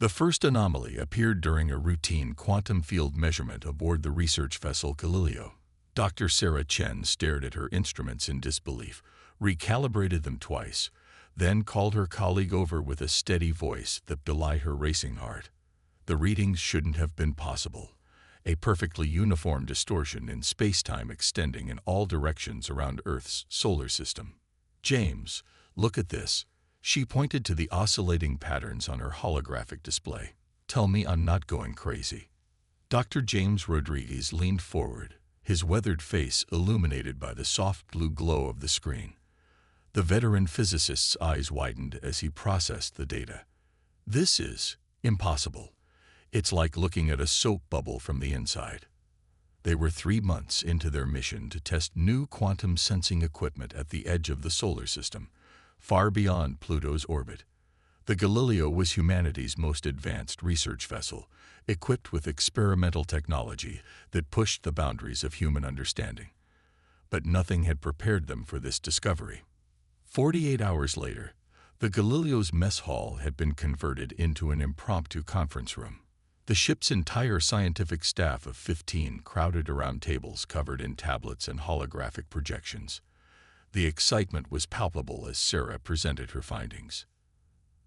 The first anomaly appeared during a routine quantum field measurement aboard the research vessel Galileo. Dr. Sarah Chen stared at her instruments in disbelief, recalibrated them twice, then called her colleague over with a steady voice that belied her racing heart. The readings shouldn't have been possible. A perfectly uniform distortion in space-time extending in all directions around Earth's solar system. "James, look at this." She pointed to the oscillating patterns on her holographic display. "Tell me I'm not going crazy." Dr. James Rodriguez leaned forward, his weathered face illuminated by the soft blue glow of the screen. The veteran physicist's eyes widened as he processed the data. "This is impossible. It's like looking at a soap bubble from the inside." They were 3 months into their mission to test new quantum sensing equipment at the edge of the solar system, far beyond Pluto's orbit. The Galileo was humanity's most advanced research vessel, equipped with experimental technology that pushed the boundaries of human understanding. But nothing had prepared them for this discovery. 48 hours later, the Galileo's mess hall had been converted into an impromptu conference room. The ship's entire scientific staff of 15 crowded around tables covered in tablets and holographic projections. The excitement was palpable as Sarah presented her findings.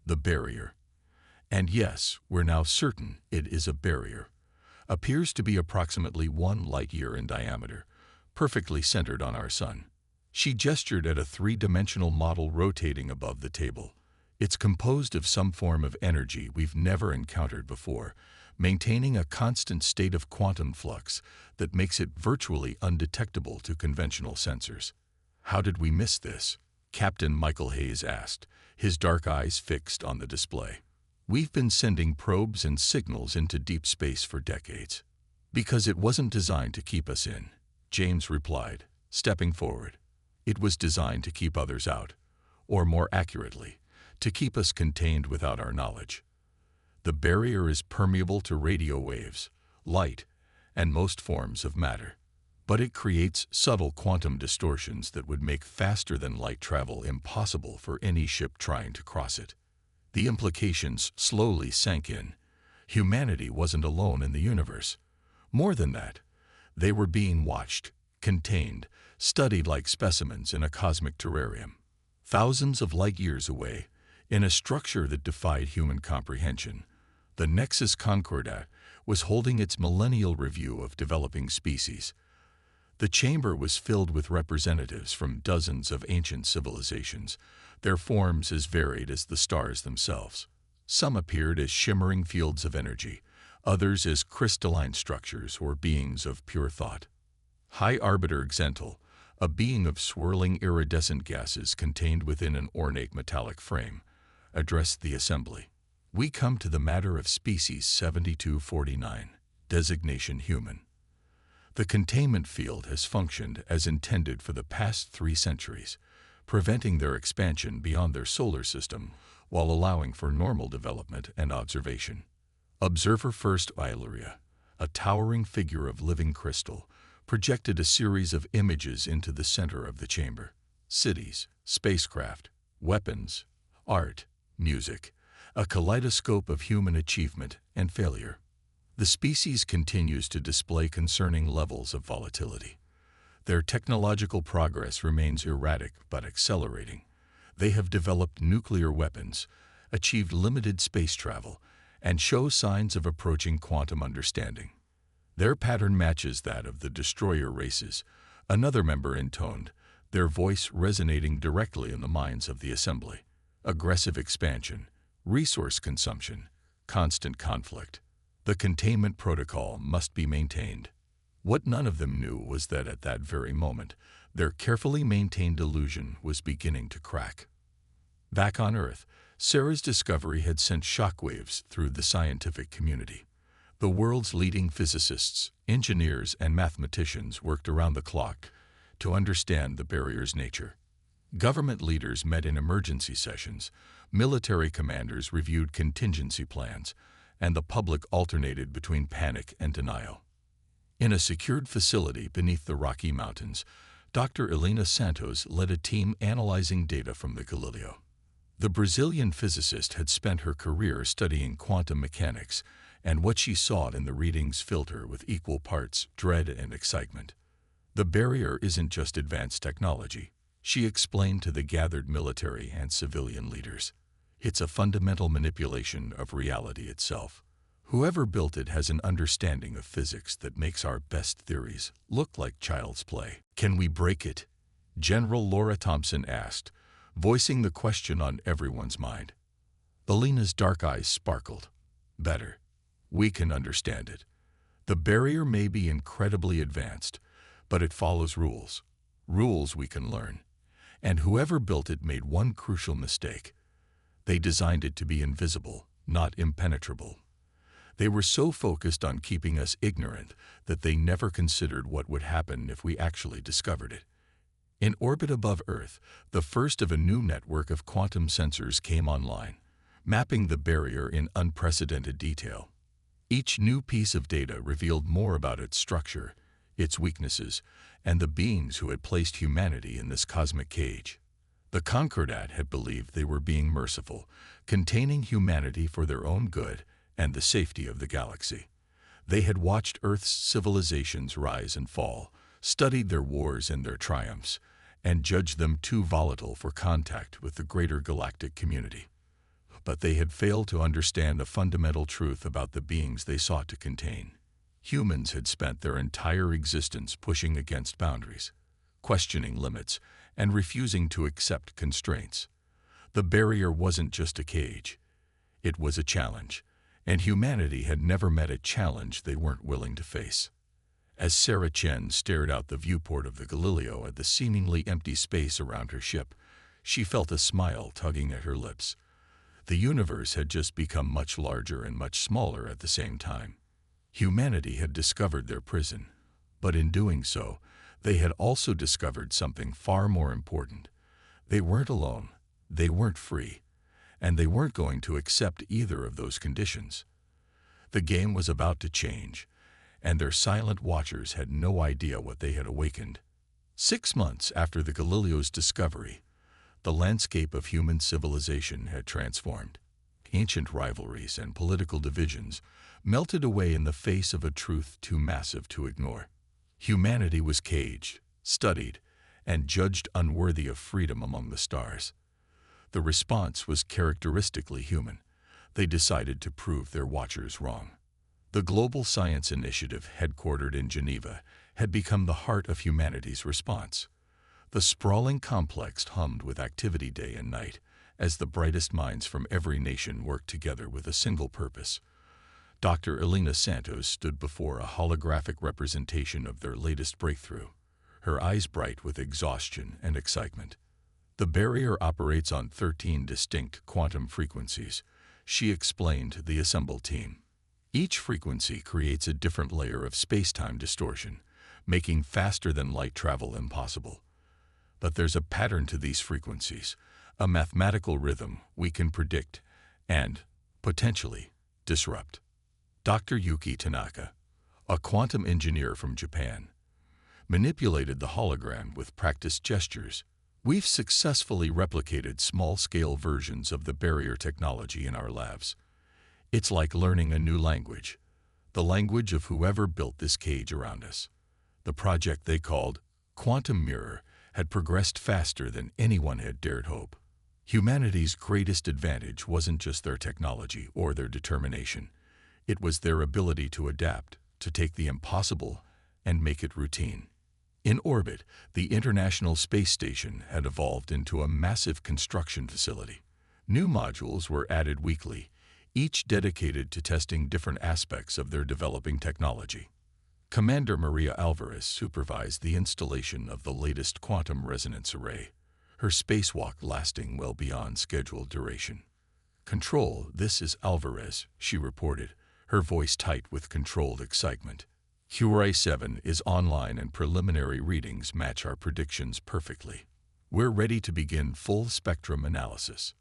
The barrier, and yes, we're now certain it is a barrier, appears to be approximately 1 light-year in diameter, perfectly centered on our sun. She gestured at a 3-dimensional model rotating above the table. It's composed of some form of energy we've never encountered before, maintaining a constant state of quantum flux that makes it virtually undetectable to conventional sensors. "How did we miss this?" Captain Michael Hayes asked, his dark eyes fixed on the display. "We've been sending probes and signals into deep space for decades." "Because it wasn't designed to keep us in," James replied, stepping forward. "It was designed to keep others out, or more accurately, to keep us contained without our knowledge. The barrier is permeable to radio waves, light, and most forms of matter. But it creates subtle quantum distortions that would make faster-than-light travel impossible for any ship trying to cross it." The implications slowly sank in. Humanity wasn't alone in the universe. More than that, they were being watched, contained, studied like specimens in a cosmic terrarium. Thousands of light-years away, in a structure that defied human comprehension, the Nexus Concordat was holding its millennial review of developing species. The chamber was filled with representatives from dozens of ancient civilizations, their forms as varied as the stars themselves. Some appeared as shimmering fields of energy, others as crystalline structures or beings of pure thought. High Arbiter Xental, a being of swirling iridescent gases contained within an ornate metallic frame, addressed the assembly. "We come to the matter of species 7249, designation human. The containment field has functioned as intended for the past 3 centuries, preventing their expansion beyond their solar system while allowing for normal development and observation. Observer First Illyria, a towering figure of living crystal, projected a series of images into the center of the chamber. Cities, spacecraft, weapons, art, music, a kaleidoscope of human achievement and failure. The species continues to display concerning levels of volatility. Their technological progress remains erratic but accelerating. They have developed nuclear weapons, achieved limited space travel, and show signs of approaching quantum understanding. Their pattern matches that of the destroyer races," another member intoned, their voice resonating directly in the minds of the assembly. "Aggressive expansion, resource consumption, constant conflict. The containment protocol must be maintained." What none of them knew was that at that very moment, their carefully maintained illusion was beginning to crack. Back on Earth, Sarah's discovery had sent shockwaves through the scientific community. The world's leading physicists, engineers, and mathematicians worked around the clock to understand the barrier's nature. Government leaders met in emergency sessions, military commanders reviewed contingency plans, and the public alternated between panic and denial. In a secured facility beneath the Rocky Mountains, Dr. Elena Santos led a team analyzing data from the Galileo. The Brazilian physicist had spent her career studying quantum mechanics, and what she saw in the readings filled her with equal parts dread and excitement. The barrier isn't just advanced technology, she explained to the gathered military and civilian leaders. It's a fundamental manipulation of reality itself. Whoever built it has an understanding of physics that makes our best theories look like child's play. Can we break it? General Laura Thompson asked, voicing the question on everyone's mind. Alina's dark eyes sparkled. Better. We can understand it. The barrier may be incredibly advanced, but it follows rules. Rules we can learn. And whoever built it made one crucial mistake. They designed it to be invisible, not impenetrable. They were so focused on keeping us ignorant that they never considered what would happen if we actually discovered it. In orbit above Earth, the first of a new network of quantum sensors came online, mapping the barrier in unprecedented detail. Each new piece of data revealed more about its structure, its weaknesses, and the beings who had placed humanity in this cosmic cage. The Concordat had believed they were being merciful, containing humanity for their own good and the safety of the galaxy. They had watched Earth's civilizations rise and fall, studied their wars and their triumphs, and judged them too volatile for contact with the greater galactic community. But they had failed to understand a fundamental truth about the beings they sought to contain. Humans had spent their entire existence pushing against boundaries, questioning limits, and refusing to accept constraints. The barrier wasn't just a cage. It was a challenge, and humanity had never met a challenge they weren't willing to face. As Sarah Chen stared out the viewport of the Galileo at the seemingly empty space around her ship, she felt a smile tugging at her lips. The universe had just become much larger and much smaller at the same time. Humanity had discovered their prison, but in doing so, they had also discovered something far more important. They weren't alone, they weren't free, and they weren't going to accept either of those conditions. The game was about to change, and their silent watchers had no idea what they had awakened. 6 months after the Galileo's discovery, the landscape of human civilization had transformed. Ancient rivalries and political divisions melted away in the face of a truth too massive to ignore. Humanity was caged, studied, and judged unworthy of freedom among the stars. The response was characteristically human. They decided to prove their watchers wrong. The Global Science Initiative, headquartered in Geneva, had become the heart of humanity's response. The sprawling complex hummed with activity day and night, as the brightest minds from every nation worked together with a single purpose. Dr. Elena Santos stood before a holographic representation of their latest breakthrough, her eyes bright with exhaustion and excitement. The barrier operates on 13 distinct quantum frequencies, she explained to the assembled team. Each frequency creates a different layer of space-time distortion, making faster-than-light travel impossible. But there's a pattern to these frequencies, a mathematical rhythm we can predict and, potentially, disrupt. Dr. Yuki Tanaka, a quantum engineer from Japan, manipulated the hologram with practiced gestures. We've successfully replicated small-scale versions of the barrier technology in our labs. It's like learning a new language, the language of whoever built this cage around us. The project they called Quantum Mirror had progressed faster than anyone had dared hope. Humanity's greatest advantage wasn't just their technology or their determination. It was their ability to adapt, to take the impossible and make it routine. In orbit, the International Space Station had evolved into a massive construction facility. New modules were added weekly, each dedicated to testing different aspects of their developing technology. Commander Maria Alvarez supervised the installation of the latest quantum resonance array, her spacewalk lasting well beyond scheduled duration. "Control, this is Alvarez," she reported, her voice tight with controlled excitement. HFY is online and preliminary readings match our predictions perfectly. We're ready to begin full-spectrum analysis.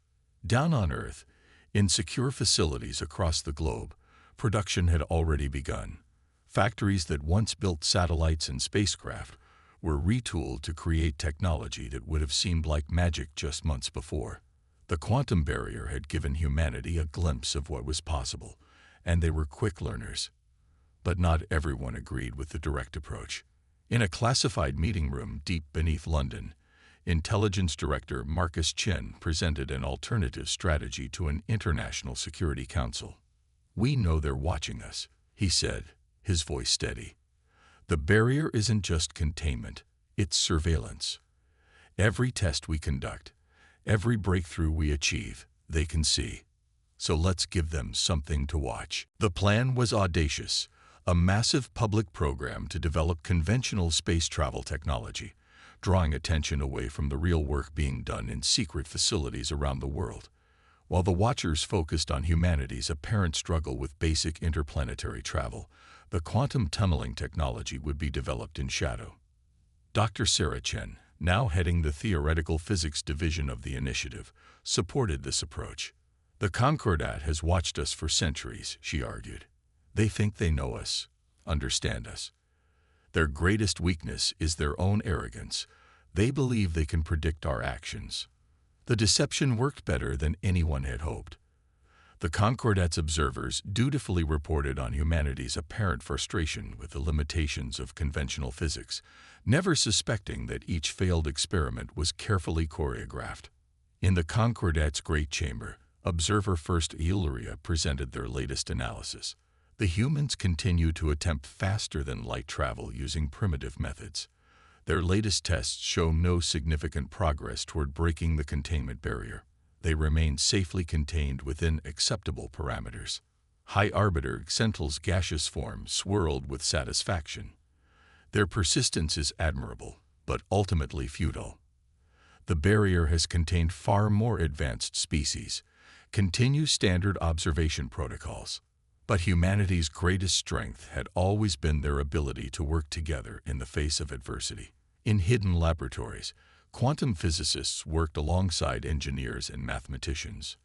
Down on Earth, in secure facilities across the globe, production had already begun. Factories that once built satellites and spacecraft were retooled to create technology that would have seemed like magic just months before. The quantum barrier had given humanity a glimpse of what was possible, and they were quick learners. But not everyone agreed with the direct approach. In a classified meeting room deep beneath London, Intelligence Director Marcus Chen presented an alternative strategy to an international security council. "We know they're watching us," he said, his voice steady. "The barrier isn't just containment, it's surveillance. Every test we conduct, every breakthrough we achieve, they can see. So let's give them something to watch." The plan was audacious, a massive public program to develop conventional space travel technology, drawing attention away from the real work being done in secret facilities around the world, while the watchers focused on humanity's apparent struggle with basic interplanetary travel. The quantum tunneling technology would be developed in shadow. Dr. Sarah Chen, now heading the theoretical physics division of the initiative, supported this approach. "The Concordat has watched us for centuries," she argued. "They think they know us, understand us. Their greatest weakness is their own arrogance. They believe they can predict our actions." The deception worked better than anyone had hoped. The Concordat's observers dutifully reported on humanity's apparent frustration with the limitations of conventional physics, never suspecting that each failed experiment was carefully choreographed. In the Concordat's Great Chamber, Observer First Eularia presented their latest analysis. The humans continue to attempt faster-than-light travel using primitive methods. Their latest tests show no significant progress toward breaking the containment barrier. They remain safely contained within acceptable parameters. High Arbiter Central's gaseous form swirled with satisfaction. Their persistence is admirable, but ultimately futile. The barrier has contained far more advanced species. Continue standard observation protocols. But humanity's greatest strength had always been their ability to work together in the face of adversity. In hidden laboratories, quantum physicists worked alongside engineers and mathematicians.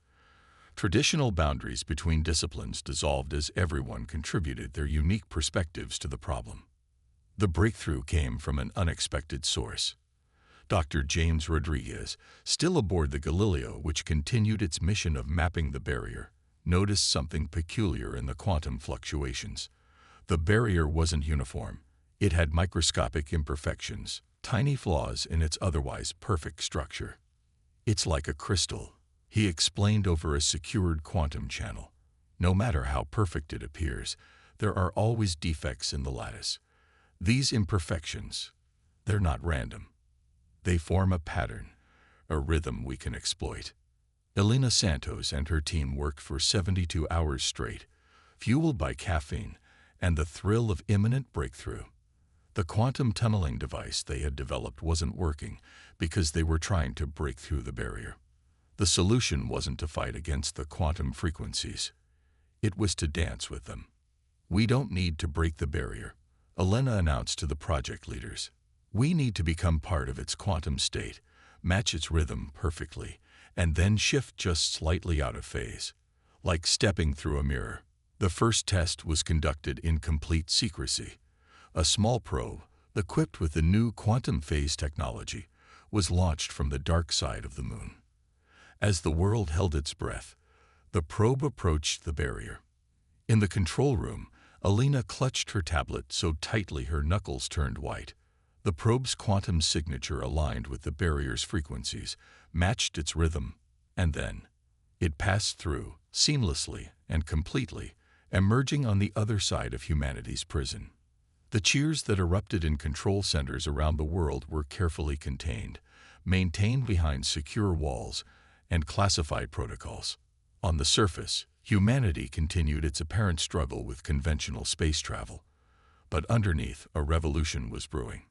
Traditional boundaries between disciplines dissolved as everyone contributed their unique perspectives to the problem. The breakthrough came from an unexpected source. Dr. James Rodriguez, still aboard the Galileo, which continued its mission of mapping the barrier, noticed something peculiar in the quantum fluctuations. The barrier wasn't uniform. It had microscopic imperfections, tiny flaws in its otherwise perfect structure. "It's like a crystal," he explained over a secured quantum channel. "No matter how perfect it appears, there are always defects in the lattice. These imperfections, they're not random. They form a pattern, a rhythm we can exploit." Elena Santos and her team worked for 72 hours straight, fueled by caffeine and the thrill of imminent breakthrough. The quantum tunneling device they had developed wasn't working because they were trying to break through the barrier. The solution wasn't to fight against the quantum frequencies. It was to dance with them. "We don't need to break the barrier," Elena announced to the project leaders. "We need to become part of its quantum state, match its rhythm perfectly, and then shift just slightly out of phase, like stepping through a mirror." The first test was conducted in complete secrecy. A small probe, equipped with the new quantum phase technology, was launched from the dark side of the moon. As the world held its breath, the probe approached the barrier. In the control room, Elena clutched her tablet so tightly her knuckles turned white. The probe's quantum signature aligned with the barrier's frequencies, matched its rhythm, and then it passed through, seamlessly and completely, emerging on the other side of humanity's prison. The cheers that erupted in control centers around the world were carefully contained, maintained behind secure walls and classified protocols. On the surface, humanity continued its apparent struggle with conventional space travel. But underneath, a revolution was brewing.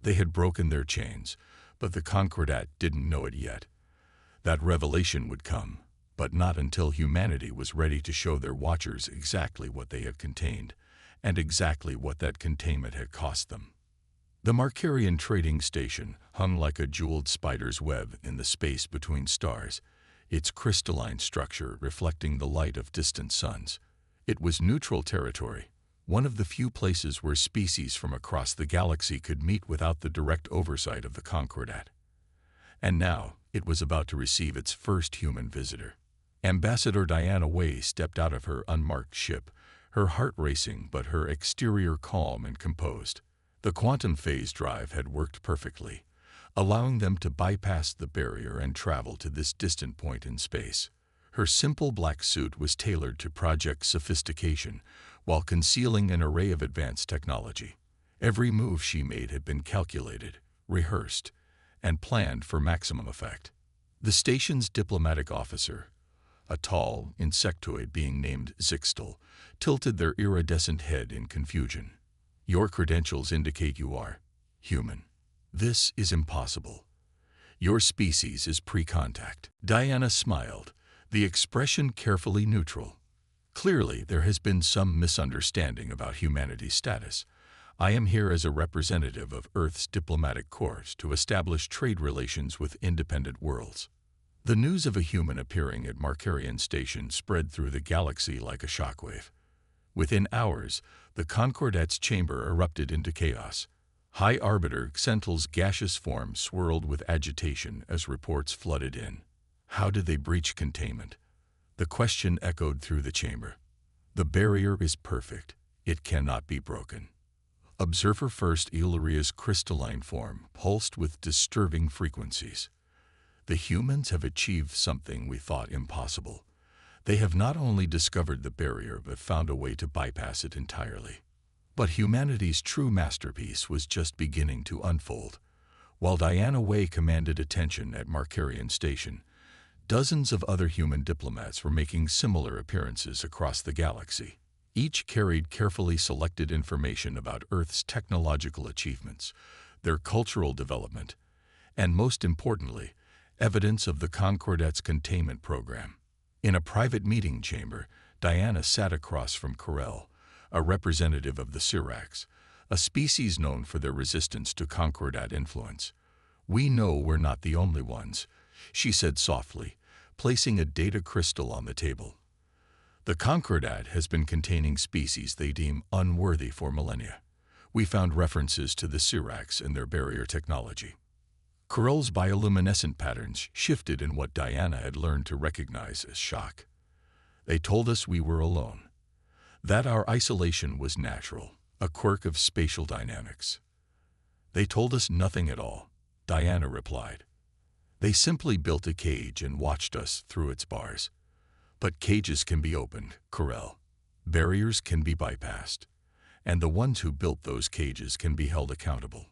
They had broken their chains, but the Concordat didn't know it yet. That revelation would come, but not until humanity was ready to show their watchers exactly what they had contained, and exactly what that containment had cost them. The Markarian trading station hung like a jeweled spider's web in the space between stars, its crystalline structure reflecting the light of distant suns. It was neutral territory, one of the few places where species from across the galaxy could meet without the direct oversight of the Concordat. And now, It was about to receive its first human visitor. Ambassador Diana Way stepped out of her unmarked ship, her heart racing but her exterior calm and composed. The quantum phase drive had worked perfectly, allowing them to bypass the barrier and travel to this distant point in space. Her simple black suit was tailored to project sophistication while concealing an array of advanced technology. Every move she made had been calculated, rehearsed, and planned for maximum effect. The station's diplomatic officer, a tall insectoid being named Zixtel, tilted their iridescent head in confusion. "Your credentials indicate you are human. This is impossible. Your species is pre-contact." Diana smiled, the expression carefully neutral. "Clearly, there has been some misunderstanding about humanity's status. I am here as a representative of Earth's diplomatic corps to establish trade relations with independent worlds." The news of a human appearing at Markarian Station spread through the galaxy like a shockwave. Within hours, the Concordat's chamber erupted into chaos. High Arbiter Xentel's gaseous form swirled with agitation as reports flooded in. How did they breach containment? The question echoed through the chamber. "The barrier is perfect. It cannot be broken." Observer First Illyria's crystalline form pulsed with disturbing frequencies. "The humans have achieved something we thought impossible. They have not only discovered the barrier but found a way to bypass it entirely." But humanity's true masterpiece was just beginning to unfold. While Diana Way commanded attention at Markarian Station, dozens of other human diplomats were making similar appearances across the galaxy. Each carried carefully selected information about Earth's technological achievements, their cultural development, and most importantly, evidence of the Concordat's containment program. In a private meeting chamber, Diana sat across from Corel, a representative of the Syrax, a species known for their resistance to Concordat influence. "We know we're not the only ones," she said softly, placing a data crystal on the table. "The Concordat has been containing species they deem unworthy for millennia. We found references to the Syrax and their barrier technology." Corel's bioluminescent patterns shifted in what Diana had learned to recognize as shock. "They told us we were alone, that our isolation was natural, a quirk of spatial dynamics." "They told us nothing at all," Diana replied. "They simply built a cage and watched us through its bars." "But cages can be opened, Corel. Barriers can be bypassed, and the ones who built those cages can be held accountable."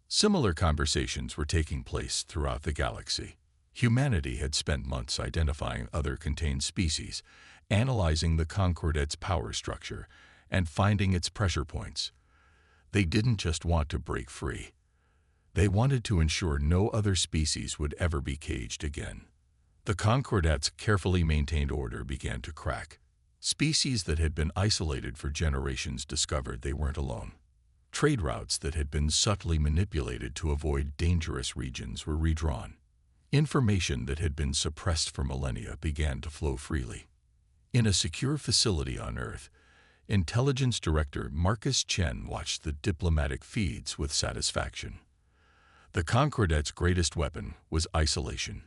Similar conversations were taking place throughout the galaxy. Humanity had spent months identifying other contained species, analyzing the Concordat's power structure, and finding its pressure points. They didn't just want to break free. They wanted to ensure no other species would ever be caged again. The Concordat's carefully maintained order began to crack. Species that had been isolated for generations discovered they weren't alone. Trade routes that had been subtly manipulated to avoid dangerous regions were redrawn. Information that had been suppressed for millennia began to flow freely. In a secure facility on Earth, Intelligence Director Marcus Chen watched the diplomatic feeds with satisfaction. The Concordat's greatest weapon was isolation.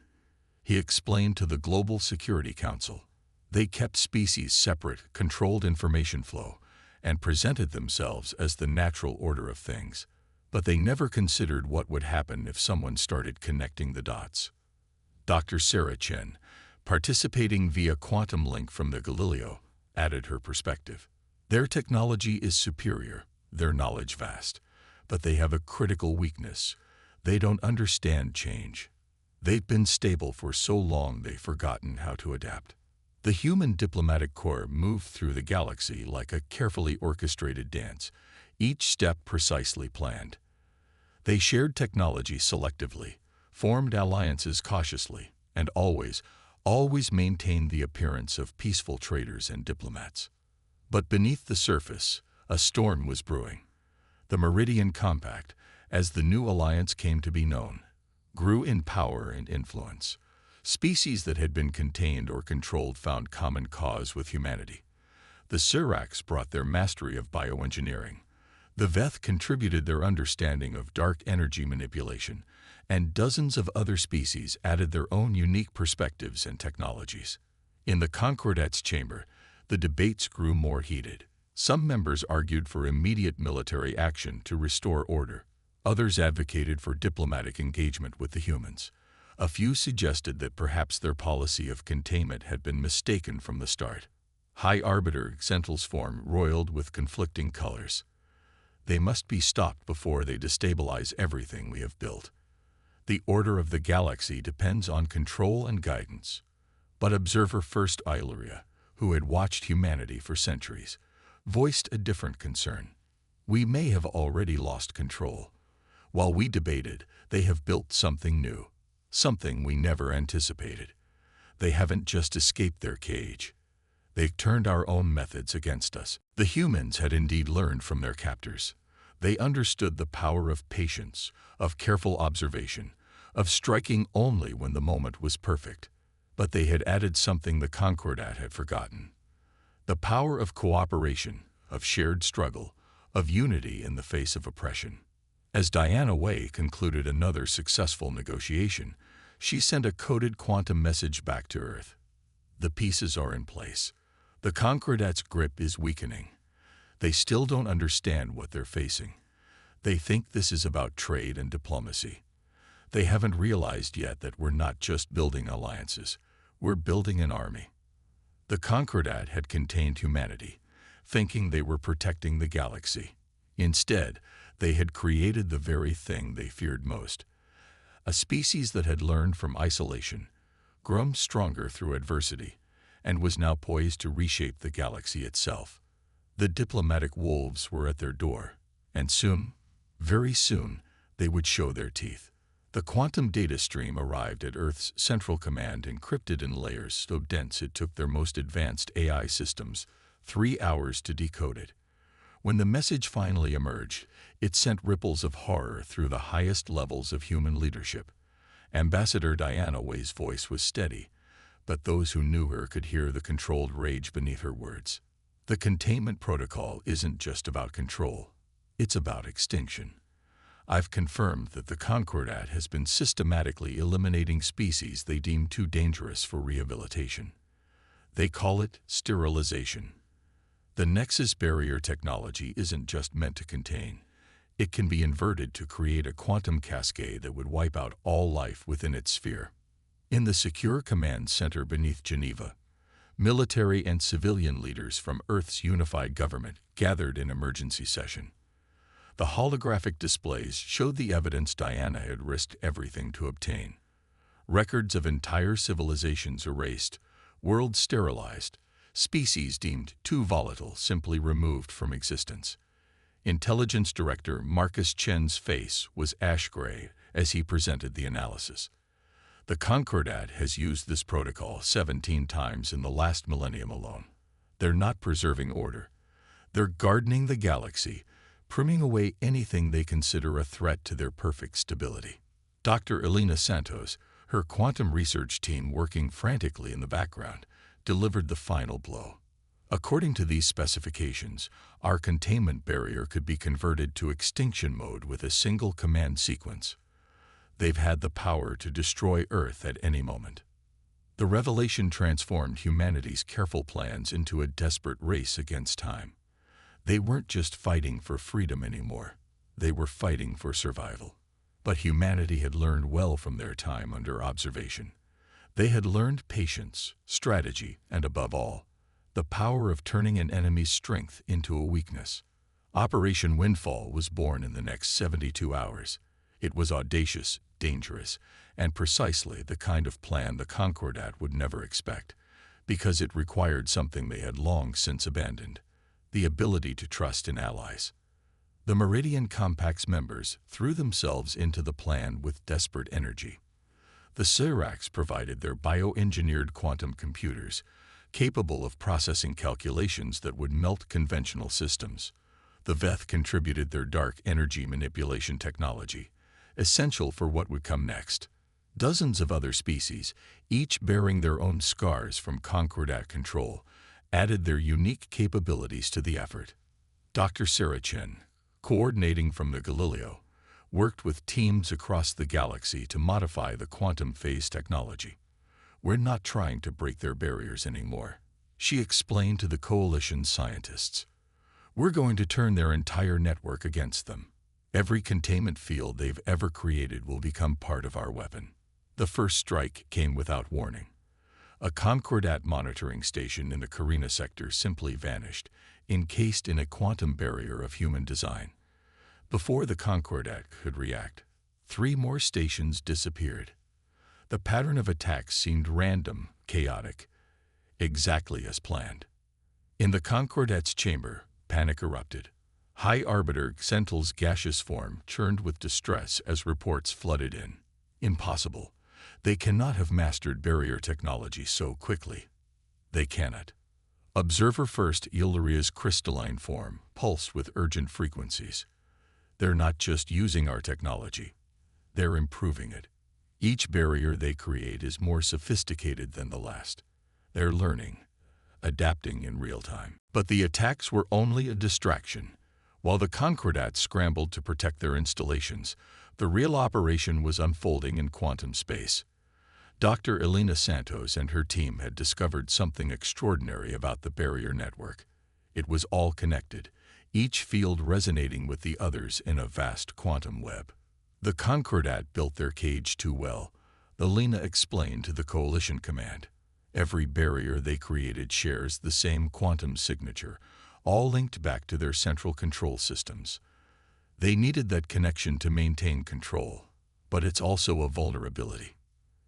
He explained to the Global Security Council. They kept species separate, controlled information flow, and presented themselves as the natural order of things. But they never considered what would happen if someone started connecting the dots. Dr. Sarah Chen, participating via quantum link from the Galileo, added her perspective. "Their technology is superior, their knowledge vast, but they have a critical weakness. They don't understand change. They've been stable for so long they've forgotten how to adapt." The human diplomatic corps moved through the galaxy like a carefully orchestrated dance, each step precisely planned. They shared technology selectively, formed alliances cautiously, and always maintained the appearance of peaceful traders and diplomats. But beneath the surface, a storm was brewing. The Meridian Compact, as the new alliance came to be known, grew in power and influence. Species that had been contained or controlled found common cause with humanity. The Syrax brought their mastery of bioengineering. The Veth contributed their understanding of dark energy manipulation, and dozens of other species added their own unique perspectives and technologies. In the Concordat's chamber, the debates grew more heated. Some members argued for immediate military action to restore order. Others advocated for diplomatic engagement with the humans. A few suggested that perhaps their policy of containment had been mistaken from the start. High Arbiter Xental's form roiled with conflicting colors. They must be stopped before they destabilize everything we have built. The order of the galaxy depends on control and guidance. But Observer First Illyria, who had watched humanity for centuries, voiced a different concern. We may have already lost control. While we debated, they have built something new, something we never anticipated. They haven't just escaped their cage. They've turned our own methods against us. The humans had indeed learned from their captors. They understood the power of patience, of careful observation, of striking only when the moment was perfect. But they had added something the Concordat had forgotten. The power of cooperation, of shared struggle, of unity in the face of oppression. As Diana Way concluded another successful negotiation, she sent a coded quantum message back to Earth. The pieces are in place. The Concordat's grip is weakening. They still don't understand what they're facing. They think this is about trade and diplomacy. They haven't realized yet that we're not just building alliances. We're building an army. The Concordat had contained humanity, thinking they were protecting the galaxy. Instead, they had created the very thing they feared most. A species that had learned from isolation, grown stronger through adversity, and was now poised to reshape the galaxy itself. The diplomatic wolves were at their door, and soon, very soon, they would show their teeth. The quantum data stream arrived at Earth's central command, encrypted in layers so dense it took their most advanced AI systems 3 hours to decode it. When the message finally emerged, it sent ripples of horror through the highest levels of human leadership. Ambassador Diana Way's voice was steady, but those who knew her could hear the controlled rage beneath her words. The containment protocol isn't just about control. It's about extinction. I've confirmed that the Concordat has been systematically eliminating species they deem too dangerous for rehabilitation. They call it sterilization. The Nexus barrier technology isn't just meant to contain. It can be inverted to create a quantum cascade that would wipe out all life within its sphere. In the secure command center beneath Geneva, military and civilian leaders from Earth's unified government gathered in emergency session. The holographic displays showed the evidence Diana had risked everything to obtain. Records of entire civilizations erased, worlds sterilized, species deemed too volatile simply removed from existence. Intelligence Director Marcus Chen's face was ash-gray as he presented the analysis. The Concordat has used this protocol 17 times in the last millennium alone. They're not preserving order. They're gardening the galaxy, pruning away anything they consider a threat to their perfect stability. Dr. Elena Santos, her quantum research team working frantically in the background, delivered the final blow. According to these specifications, our containment barrier could be converted to extinction mode with a single command sequence. They've had the power to destroy Earth at any moment. The revelation transformed humanity's careful plans into a desperate race against time. They weren't just fighting for freedom anymore. They were fighting for survival. But humanity had learned well from their time under observation. They had learned patience, strategy, and above all, the power of turning an enemy's strength into a weakness. Operation Windfall was born in the next 72 hours. It was audacious, dangerous, and precisely the kind of plan the Concordat would never expect, because it required something they had long since abandoned: the ability to trust in allies. The Meridian Compact's members threw themselves into the plan with desperate energy. The Seracs provided their bioengineered quantum computers, capable of processing calculations that would melt conventional systems. The Veth contributed their dark energy manipulation technology, essential for what would come next. Dozens of other species, each bearing their own scars from Concordat control, added their unique capabilities to the effort. Dr. Sarah Chen, coordinating from the Galileo, worked with teams across the galaxy to modify the quantum phase technology. We're not trying to break their barriers anymore, she explained to the coalition's scientists. We're going to turn their entire network against them. Every containment field they've ever created will become part of our weapon. The first strike came without warning. A Concordat monitoring station in the Carina sector simply vanished, encased in a quantum barrier of human design. Before the Concordat could react, 3 more stations disappeared. The pattern of attacks seemed random, chaotic, exactly as planned. In the Concordat's chamber, panic erupted. High Arbiter Xental's gaseous form churned with distress as reports flooded in. Impossible. They cannot have mastered barrier technology so quickly. They cannot. Observer First Illyria's crystalline form pulsed with urgent frequencies. They're not just using our technology. They're improving it. Each barrier they create is more sophisticated than the last. They're learning, adapting in real time. But the attacks were only a distraction. While the Concordats scrambled to protect their installations, the real operation was unfolding in quantum space. Dr. Elena Santos and her team had discovered something extraordinary about the barrier network. It was all connected, each field resonating with the others in a vast quantum web. The Concordat built their cage too well, Elena explained to the Coalition Command. Every barrier they created shares the same quantum signature, all linked back to their central control systems. They needed that connection to maintain control, but it's also a vulnerability.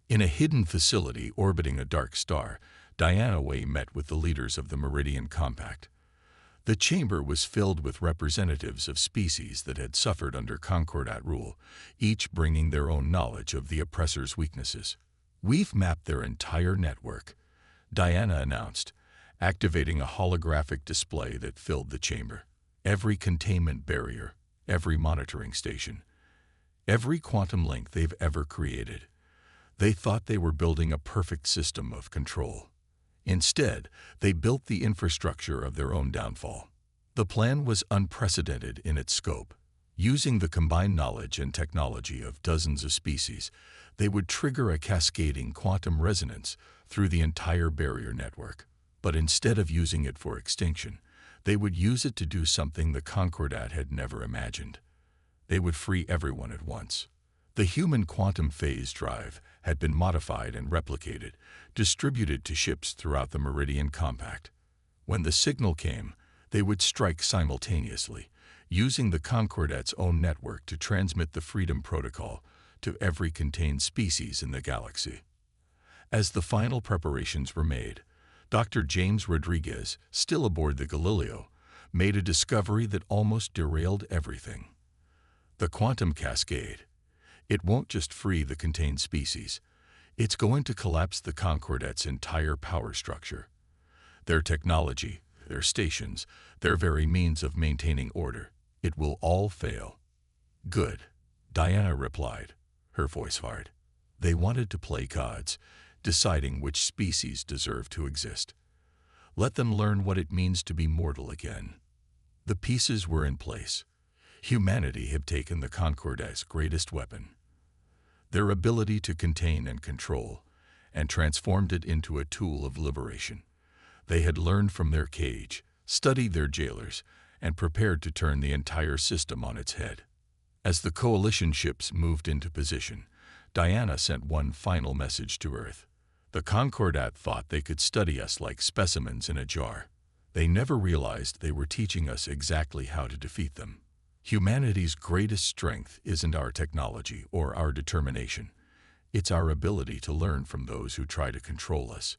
In a hidden facility orbiting a dark star, Diana Way met with the leaders of the Meridian Compact. The chamber was filled with representatives of species that had suffered under Concordat rule, each bringing their own knowledge of the oppressor's weaknesses. We've mapped their entire network, Diana announced, activating a holographic display that filled the chamber. Every containment barrier, every monitoring station, every quantum link they've ever created. They thought they were building a perfect system of control. Instead, they built the infrastructure of their own downfall. The plan was unprecedented in its scope. Using the combined knowledge and technology of dozens of species, they would trigger a cascading quantum resonance through the entire barrier network. But instead of using it for extinction, they would use it to do something the Concordat had never imagined. They would free everyone at once. The human quantum phase drive had been modified and replicated, distributed to ships throughout the Meridian Compact. When the signal came, they would strike simultaneously, using the Concordat's own network to transmit the Freedom Protocol to every contained species in the galaxy. As the final preparations were made, Dr. James Rodriguez, still aboard the Galileo, made a discovery that almost derailed everything. The quantum cascade. It won't just free the contained species. It's going to collapse the Concordat's entire power structure. Their technology, their stations, their very means of maintaining order. It will all fail. Good, Diana replied, her voice hard. They wanted to play gods, deciding which species deserve to exist. Let them learn what it means to be mortal again. The pieces were in place. Humanity had taken the Concordat's greatest weapon, their ability to contain and control, and transformed it into a tool of liberation. They had learned from their cage, studied their jailers, and prepared to turn the entire system on its head. As the coalition ships moved into position, Diana sent one final message to Earth. The Concordat thought they could study us like specimens in a jar. They never realized they were teaching us exactly how to defeat them. Humanity's greatest strength isn't our technology or our determination. It's our ability to learn from those who try to control us,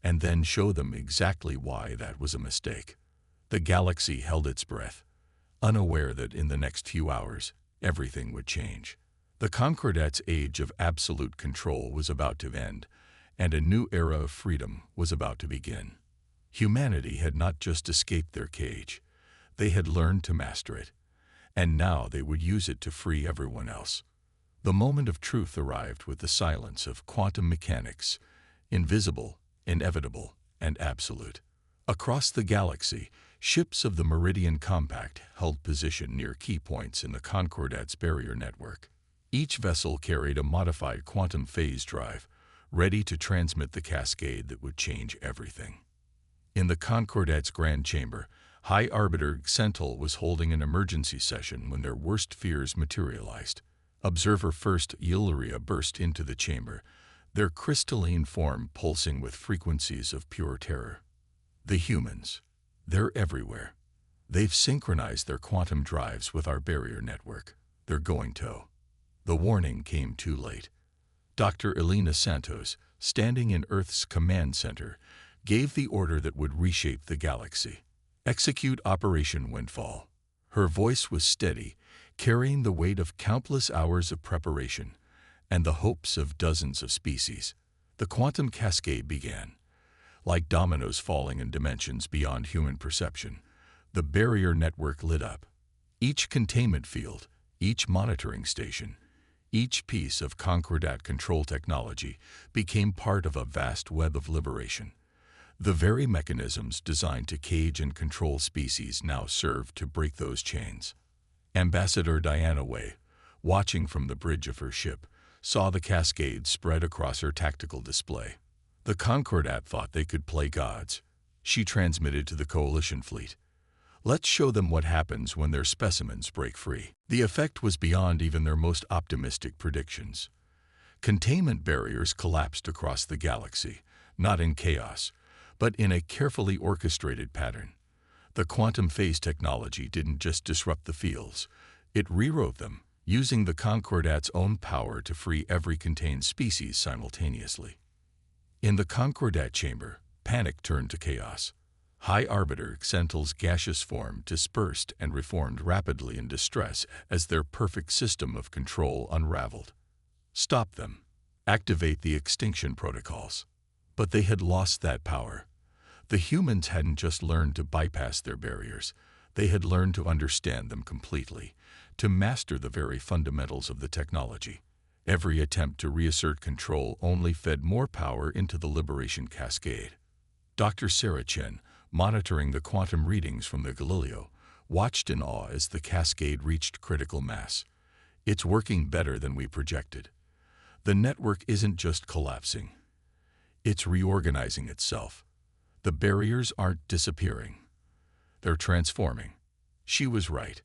and then show them exactly why that was a mistake. The galaxy held its breath, unaware that in the next few hours, everything would change. The Concordat's age of absolute control was about to end, and a new era of freedom was about to begin. Humanity had not just escaped their cage, they had learned to master it, and now they would use it to free everyone else. The moment of truth arrived with the silence of quantum mechanics, invisible, inevitable, and absolute. Across the galaxy, Ships of the Meridian Compact held position near key points in the Concordat's barrier network. Each vessel carried a modified quantum phase drive, ready to transmit the cascade that would change everything. In the Concordat's Grand Chamber, High Arbiter Xental was holding an emergency session when their worst fears materialized. Observer First Illyria burst into the chamber, their crystalline form pulsing with frequencies of pure terror. The humans. They're everywhere. They've synchronized their quantum drives with our barrier network. They're going to. The warning came too late. Dr. Elena Santos, standing in Earth's command center, gave the order that would reshape the galaxy. Execute Operation Windfall. Her voice was steady, carrying the weight of countless hours of preparation and the hopes of dozens of species. The quantum cascade began. Like dominoes falling in dimensions beyond human perception, the barrier network lit up. Each containment field, each monitoring station, each piece of Concordat control technology became part of a vast web of liberation. The very mechanisms designed to cage and control species now served to break those chains. Ambassador Diana Way, watching from the bridge of her ship, saw the cascade spread across her tactical display. The Concordat thought they could play gods. She transmitted to the Coalition fleet. Let's show them what happens when their specimens break free. The effect was beyond even their most optimistic predictions. Containment barriers collapsed across the galaxy, not in chaos, but in a carefully orchestrated pattern. The quantum phase technology didn't just disrupt the fields, it rewrote them, using the Concordat's own power to free every contained species simultaneously. In the Concordat chamber, panic turned to chaos. High Arbiter Xental's gaseous form dispersed and reformed rapidly in distress as their perfect system of control unraveled. Stop them. Activate the extinction protocols. But they had lost that power. The humans hadn't just learned to bypass their barriers, they had learned to understand them completely, to master the very fundamentals of the technology. Every attempt to reassert control only fed more power into the liberation cascade. Dr. Sarah Chen, monitoring the quantum readings from the Galileo, watched in awe as the cascade reached critical mass. It's working better than we projected. The network isn't just collapsing. It's reorganizing itself. The barriers aren't disappearing. They're transforming. She was right.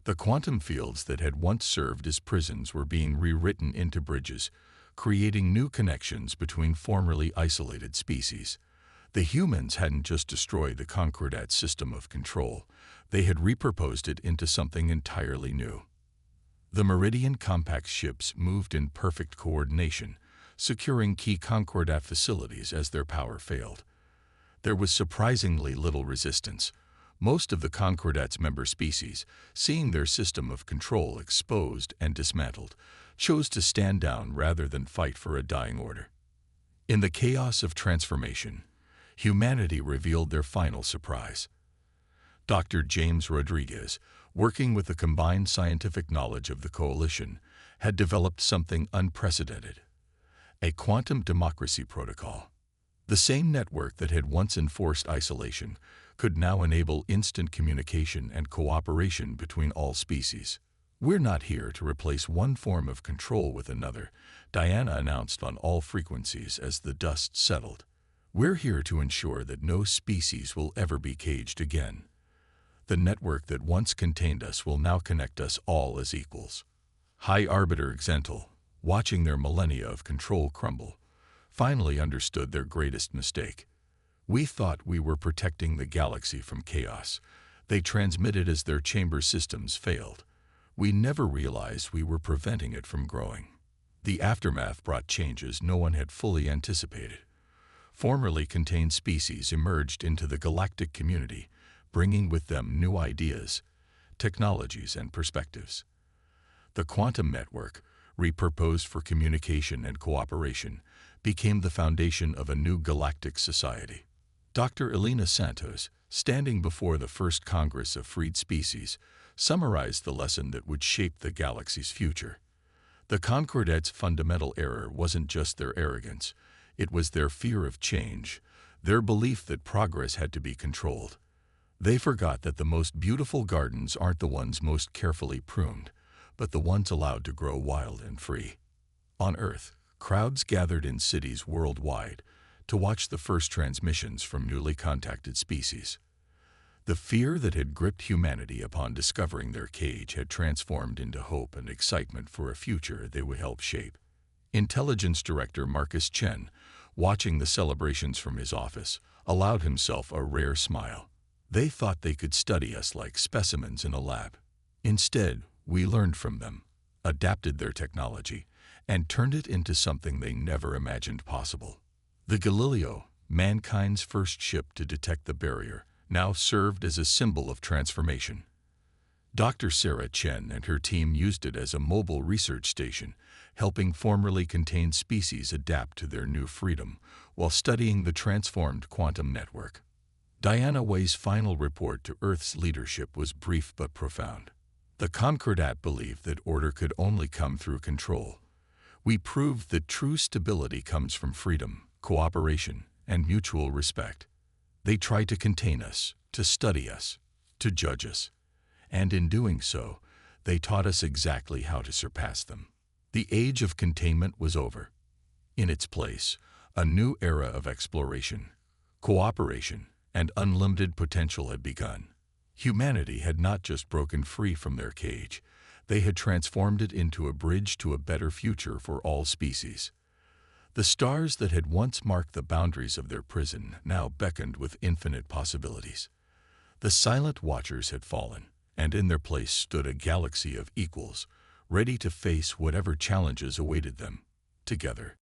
The quantum fields that had once served as prisons were being rewritten into bridges, creating new connections between formerly isolated species. The humans hadn't just destroyed the Concordat system of control, they had repurposed it into something entirely new. The Meridian Compact ships moved in perfect coordination, securing key Concordat facilities as their power failed. There was surprisingly little resistance. Most of the Concordat's member species, seeing their system of control exposed and dismantled, chose to stand down rather than fight for a dying order. In the chaos of transformation, humanity revealed their final surprise. Dr. James Rodriguez, working with the combined scientific knowledge of the Coalition, had developed something unprecedented: a quantum democracy protocol. The same network that had once enforced isolation could now enable instant communication and cooperation between all species. "We're not here to replace one form of control with another," Diana announced on all frequencies as the dust settled. "We're here to ensure that no species will ever be caged again. The network that once contained us will now connect us all as equals." High Arbiter Xental, watching their millennia of control crumble, finally understood their greatest mistake. "We thought we were protecting the galaxy from chaos," they transmitted as their chamber systems failed. "We never realized we were preventing it from growing." The aftermath brought changes no one had fully anticipated. Formerly contained species emerged into the galactic community, bringing with them new ideas, technologies, and perspectives. The quantum network, repurposed for communication and cooperation, became the foundation of a new galactic society. Dr. Elena Santos, standing before the First Congress of Freed Species, summarized the lesson that would shape the galaxy's future. The Concordat's fundamental error wasn't just their arrogance, it was their fear of change, their belief that progress had to be controlled. They forgot that the most beautiful gardens aren't the ones most carefully pruned, but the ones allowed to grow wild and free. On Earth, crowds gathered in cities worldwide to watch the first transmissions from newly contacted species. The fear that had gripped humanity upon discovering their cage had transformed into hope and excitement for a future they would help shape. Intelligence Director Marcus Chen, watching the celebrations from his office, allowed himself a rare smile. They thought they could study us like specimens in a lab. Instead, we learned from them, adapted their technology, and turned it into something they never imagined possible. The Galileo, mankind's first ship to detect the barrier, now served as a symbol of transformation. Dr. Sarah Chen and her team used it as a mobile research station, helping formerly contained species adapt to their new freedom while studying the transformed quantum network. Diana Wei's final report to Earth's leadership was brief but profound. The Concordat believed that order could only come through control. We proved that true stability comes from freedom, cooperation, and mutual respect. They tried to contain us, to study us, to judge us. And in doing so, they taught us exactly how to surpass them. The age of containment was over. In its place, a new era of exploration, cooperation, and unlimited potential had begun. Humanity had not just broken free from their cage, they had transformed it into a bridge to a better future for all species. The stars that had once marked the boundaries of their prison now beckoned with infinite possibilities. The silent watchers had fallen, and in their place stood a galaxy of equals, ready to face whatever challenges awaited them. Together,